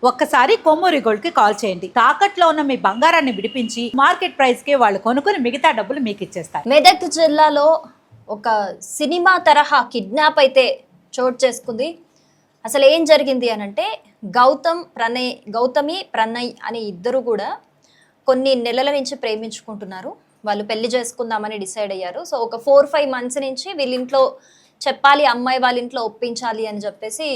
ఒక్కసారి కొమ్మూరి గోల్డ్ కి కాల్ చేయండి. తాకట్లో ఉన్న మీ బంగారాన్ని విడిపించి మార్కెట్ ప్రైస్ కి వాళ్ళు కొనుక్కుని మిగతా డబ్బులు మీకు ఇచ్చేస్తారు. మెదక్ జిల్లాలో ఒక సినిమా తరహా కిడ్నాప్ అయితే చోటు చేసుకుంది. అసలు ఏం జరిగింది అని అంటే గౌతమి ప్రణయ్ అనే ఇద్దరు కూడా కొన్ని నెలల నుంచి ప్రేమించుకుంటున్నారు. వాళ్ళు పెళ్లి చేసుకుందామని డిసైడ్ అయ్యారు. సో ఒక 4-5 మంత్స్ నుంచి వీళ్ళ ఇంట్లో చెప్పాలి, అమ్మాయి వాళ్ళ ఇంట్లో ఒప్పించాలి అని చెప్పేసి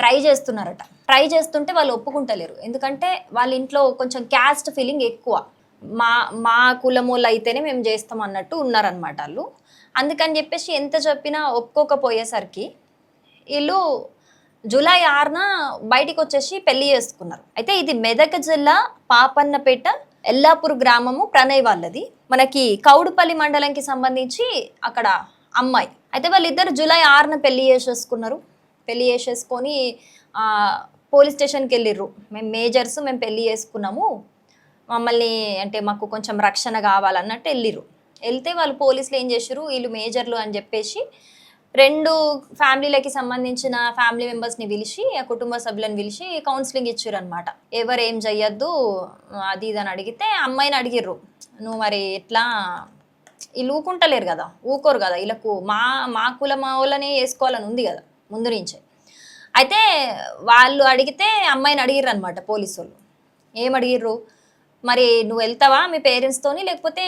ట్రై చేస్తున్నారట. ట్రై చేస్తుంటే వాళ్ళు ఒప్పుకుంటలేరు. ఎందుకంటే వాళ్ళ ఇంట్లో కొంచెం క్యాస్ట్ ఫీలింగ్ ఎక్కువ. మా కులమూలు అయితేనే మేము చేస్తాం అన్నట్టు ఉన్నారనమాట వాళ్ళు. అందుకని చెప్పేసి ఎంత చెప్పినా ఒప్పుకోకపోయేసరికి వీళ్ళు జూలై 6న బయటికి వచ్చేసి పెళ్లి చేసుకున్నారు. అయితే ఇది మెదక్ జిల్లా పాపన్నపేట ఎల్లాపూర్ గ్రామము ప్రణయ్ వాళ్ళది. మనకి కౌడుపల్లి మండలంకి సంబంధించి అక్కడ అమ్మాయి. అయితే వాళ్ళిద్దరు జూలై 6న పెళ్లి చేసేసుకున్నారు. పెళ్లి చేసేసుకొని పోలీస్ స్టేషన్కి వెళ్ళిర్రు. మేము మేజర్స్, మేము పెళ్లి చేసుకున్నాము, మమ్మల్ని అంటే మాకు కొంచెం రక్షణ కావాలన్నట్టు వెళ్ళిర్రు. వెళ్తే వాళ్ళు పోలీసులు ఏం చేశారు, వీళ్ళు మేజర్లు అని చెప్పేసి 2 ఫ్యామిలీలకి సంబంధించిన ఫ్యామిలీ మెంబర్స్ని పిలిచి, ఆ కుటుంబ సభ్యులను పిలిచి కౌన్సిలింగ్ ఇచ్చారు అనమాట. ఎవరు ఏం చెయ్యొద్దు అది ఇది అని అడిగితే అమ్మాయిని అడిగిర్రు, నువ్వు మరి ఎట్లా, వీళ్ళు ఊకుంటలేరు కదా, ఊకోరు కదా, వీళ్ళకు మా కుల మా వాళ్ళని వేసుకోవాలని ఉంది కదా ముందు నుంచే. అయితే వాళ్ళు అడిగితే అమ్మాయిని అడిగిర్రు అనమాట పోలీసు వాళ్ళు. ఏమడిగిర్రు, మరి నువ్వు వెళ్తావా మీ పేరెంట్స్తోని, లేకపోతే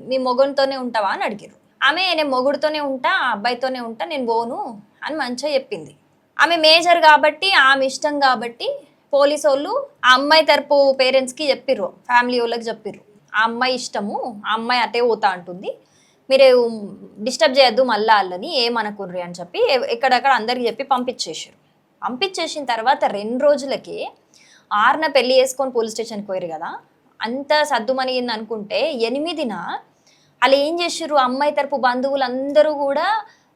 మీ మొగుడితోనే ఉంటావా అని అడిగిర్రు. ఆమె నేను మొగుడితోనే ఉంటా, అబ్బాయితోనే ఉంటా, నేను పోను అని మంచిగా చెప్పింది. ఆమె మేజర్ కాబట్టి, ఆమె ఇష్టం కాబట్టి పోలీసు వాళ్ళు ఆ అమ్మాయి తరపు పేరెంట్స్కి చెప్పిర్రు, ఫ్యామిలీ వాళ్ళకి చెప్పిర్రు, ఆ అమ్మాయి ఇష్టము, ఆ అమ్మాయి అటే పోతా అంటుంది, మీరు డిస్టర్బ్ చేయొద్దు మళ్ళా వాళ్ళని, ఏమనుకుర్రి అని చెప్పి ఎక్కడెక్కడ అందరికి చెప్పి పంపించేసారు. పంపించేసిన తర్వాత 2 రోజులకి 6న పెళ్లి చేసుకొని పోలీస్ స్టేషన్కి పోయారు కదా, అంత సద్దుమనిగింది అనుకుంటే 8న వాళ్ళు ఏం చేసారు, అమ్మాయి తరపు బంధువులందరూ కూడా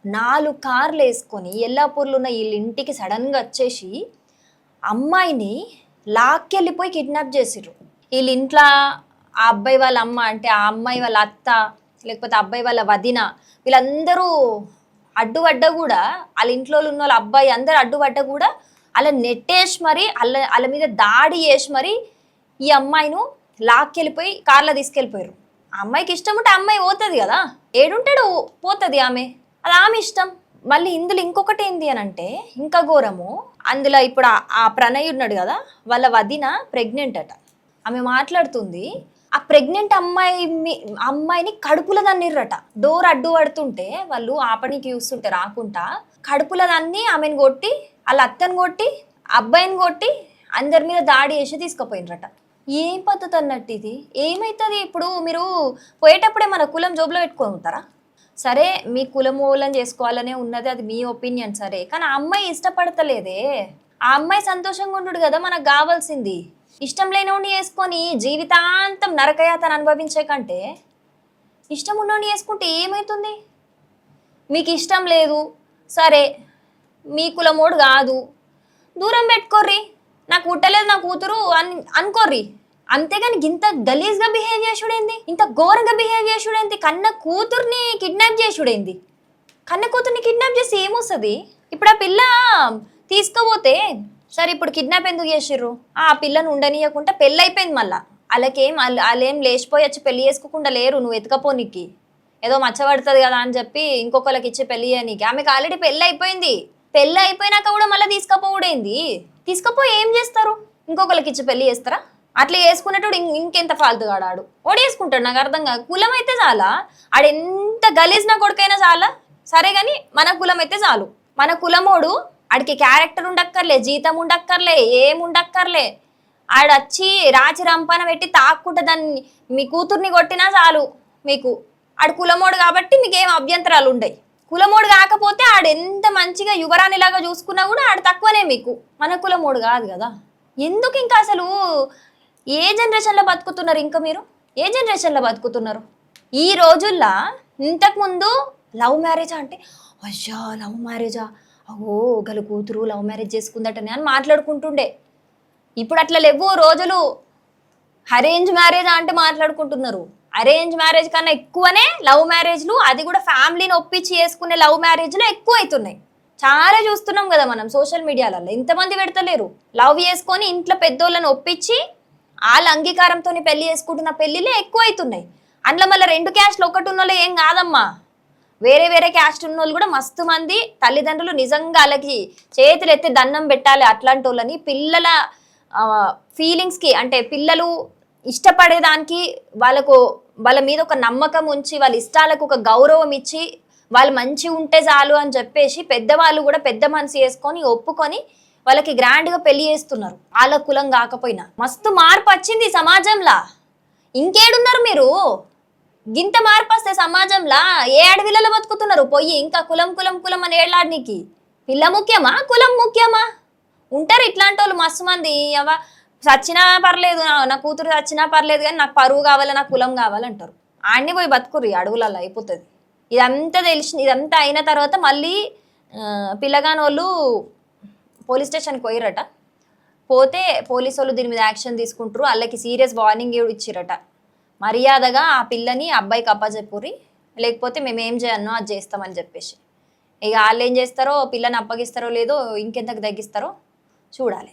4 కార్లు వేసుకొని ఎల్లాపూర్లో ఉన్న వీళ్ళ ఇంటికి సడన్గా వచ్చేసి అమ్మాయిని లాక్కెళ్ళిపోయి కిడ్నాప్ చేసిర్రు. వీళ్ళ ఇంట్లో ఆ అబ్బాయి వాళ్ళ అమ్మ, అంటే ఆ అమ్మాయి వాళ్ళ అత్త, లేకపోతే అబ్బాయి వాళ్ళ వదిన, వీళ్ళందరూ అడ్డుపడ్డ కూడా, వాళ్ళ ఇంట్లో ఉన్న వాళ్ళ అబ్బాయి అందరు అడ్డుపడ్డ కూడా అలా నెట్టేసి మరి వాళ్ళ మీద దాడి చేసి మరి ఈ అమ్మాయిను లాక్కెళ్ళిపోయి కార్లో తీసుకెళ్ళిపోయారు. ఆ అమ్మాయికి ఇష్టం ఉంటే అమ్మాయి పోతుంది కదా, ఏడుంటాడు పోతుంది ఆమె, అది ఆమె ఇష్టం. మళ్ళీ ఇందులో ఇంకొకటి ఏంది అని అంటే ఇంకా ఘోరము, అందులో ఇప్పుడు ఆ ప్రణయ్ ఉన్నాడు కదా, వాళ్ళ వదిన ప్రెగ్నెంట్ అట. ఆమె మాట్లాడుతుంది, ఆ ప్రెగ్నెంట్ అమ్మాయిని కడుపులో దన్నిర్రట. డోర్ అడ్డు పడుతుంటే వాళ్ళు ఆపనికి చూస్తుంటే రాకుండా కడుపులో దాన్ని ఆమెను కొట్టి, వాళ్ళ అత్తని కొట్టి, అబ్బాయిని కొట్టి అందరి మీద దాడి చేసి తీసుకుపోయినరట. ఏం పద్ధతి అన్నట్టు ఇది? ఏమవుతుంది ఇప్పుడు? మీరు పోయేటప్పుడే మన కులం జోబులో పెట్టుకొని ఉంటారా? సరే మీ కులం మూలం చేసుకోవాలనే ఉన్నది, అది మీ ఒపీనియన్ సరే, కానీ ఆ అమ్మాయి ఇష్టపడతలేదే. ఆ అమ్మాయి సంతోషంగా ఉండు కదా మనకు కావాల్సింది. ఇష్టం లేనివాడిని వేసుకొని జీవితాంతం నరకయాతను అనుభవించే కంటే ఇష్టం ఉన్నవాడిని వేసుకుంటే ఏమవుతుంది? మీకు ఇష్టం లేదు సరే, మీ కులమోడు కాదు, దూరం పెట్టుకోర్రి, నాకు పుట్టలేదు నా కూతురు అనుకోర్రి. అంతేగాని ఇంత గలీజ్గా బిహేవ్ చేసుడేంది, ఇంత ఘోరంగా బిహేవ్ చేసుడేంది? కన్న కూతుర్ని కిడ్నాప్ చేసుడేంది? కన్న కూతుర్ని కిడ్నాప్ చేసి ఏమొస్తుంది? ఇప్పుడు ఆ పిల్ల తీసుకుపోతే సరే, ఇప్పుడు కిడ్నాప్ ఎందుకు చేసిర్రు? ఆ పిల్లను ఉండనీయకుండా పెళ్ళి అయిపోయింది. మళ్ళీ వాళ్ళేం లేచిపోయి వచ్చి పెళ్లి చేసుకోకుండా లేరు. నువ్వు ఎత్తుకపోనీకి ఏదో మచ్చబడుతుంది కదా అని చెప్పి ఇంకొకరికి ఇచ్చి పెళ్లి చేయనీకి. ఆమెకు ఆల్రెడీ పెళ్ళి అయిపోయింది. పెళ్ళి అయిపోయినాక కూడా మళ్ళీ తీసుకపోవడేంది? తీసుకపోయి ఏం చేస్తారు? ఇంకొకరికి ఇచ్చి పెళ్లి చేస్తారా? అట్లా చేసుకునేటోడు ఇంకెంత ఫాల్తుగాడు ఆడు. ఓడేసుకుంటాడు, నాకు అర్థం కాదు. కులం అయితే చాలా, ఆడెంత గలీజ్న కొడుకైనా చాలా సరే, కానీ మన కులం అయితే చాలు. మన కులమోడు ఆడికి క్యారెక్టర్ ఉండక్కర్లే, జీతం ఉండక్కర్లే, ఏముండక్కర్లే, ఆడొచ్చి రాచి రంపన పెట్టి తాక్కుంటే దాన్ని మీ కూతుర్ని కొట్టినా చాలు మీకు. ఆడు కులమోడు కాబట్టి మీకు ఏం అభ్యంతరాలు ఉండయి. కులమోడు కాకపోతే ఆడు ఎంత మంచిగా యువరాణిలాగా చూసుకున్నా కూడా ఆడు తక్కువనే మీకు. మన కులమోడు కాదు కదా. ఎందుకు ఇంకా అసలు ఏ జనరేషన్లో బతుకుతున్నారు? ఇంకా మీరు ఏ జనరేషన్లో బతుకుతున్నారు? ఈ రోజుల్లో ఇంతకుముందు లవ్ మ్యారేజా అంటే అయ్యా లవ్ మ్యారేజా, అగో గల కూతురు లవ్ మ్యారేజ్ చేసుకుందటని అని మాట్లాడుకుంటుండే. ఇప్పుడు అట్లా లేవు రోజులు. అరేంజ్ మ్యారేజ్ అంటే మాట్లాడుకుంటున్నారు. అరేంజ్ మ్యారేజ్ కన్నా ఎక్కువనే లవ్ మ్యారేజ్లు, అది కూడా ఫ్యామిలీని ఒప్పించి చేసుకునే లవ్ మ్యారేజ్లు ఎక్కువ అవుతున్నాయి. చాలా చూస్తున్నాం కదా మనం సోషల్ మీడియాలలో. ఇంతమంది పెడతలేరు లవ్ చేసుకొని ఇంట్లో పెద్దోళ్ళని ఒప్పించి వాళ్ళ అంగీకారంతో పెళ్లి చేసుకుంటున్న పెళ్లిలే ఎక్కువ అవుతున్నాయి. అందులో మళ్ళీ 2 క్యాస్ట్లు ఒకటి ఉన్నోళ్ళు ఏం కాదమ్మా, వేరే వేరే క్యాస్ట్ ఉన్నోళ్ళు కూడా మస్తు మంది తల్లిదండ్రులు నిజంగా వాళ్ళకి చేతులు ఎత్తి దండం పెట్టాలి. అట్లాంటి వాళ్ళని పిల్లల ఫీలింగ్స్కి, అంటే పిల్లలు ఇష్టపడేదానికి వాళ్ళ మీద ఒక నమ్మకం ఉంచి వాళ్ళ ఇష్టాలకు ఒక గౌరవం ఇచ్చి వాళ్ళు మంచి ఉంటే చాలు అని చెప్పేసి పెద్దవాళ్ళు కూడా పెద్ద మనసు చేసుకొని ఒప్పుకొని వాళ్ళకి గ్రాండ్గా పెళ్లి చేస్తున్నారు. వాళ్ళ కులం కాకపోయినా మస్తు మార్పు వచ్చింది సమాజంలో. ఇంకేడున్నారు మీరు? గింత మార్పు వస్తే సమాజంలో ఏ అడవిలలో బతుకుతున్నారు పోయి ఇంకా కులం కులం కులం అని ఏళ్ళాడికి? పిల్ల ముఖ్యమా కులం ముఖ్యమా? ఉంటారు ఇట్లాంటి వాళ్ళు మస్తు మంది. చచ్చినా పర్లేదు, నా కూతురు చచ్చినా పర్లేదు కానీ నాకు పరువు కావాలి, నాకు కులం కావాలంటారు. ఆడిని పోయి బతుకుర్రి అడవులలో అయిపోతుంది. ఇదంతా అయిన తర్వాత మళ్ళీ పిల్లగాని వాళ్ళు పోలీస్ స్టేషన్కి పోయిరట. పోతే పోలీసు వాళ్ళు దీని మీద యాక్షన్ తీసుకుంటారు. వాళ్ళకి సీరియస్ వార్నింగ్ ఇచ్చిరట. మర్యాదగా ఆ పిల్లని అబ్బాయికి అప్పచెప్పుర్రి, లేకపోతే మేము ఏం చేయన్నో అది చేస్తామని చెప్పేసి. ఇక వాళ్ళు ఏం చేస్తారో, పిల్లని అప్పగిస్తారో లేదో, ఇంకెంతకు తగ్గిస్తారో చూడాలి.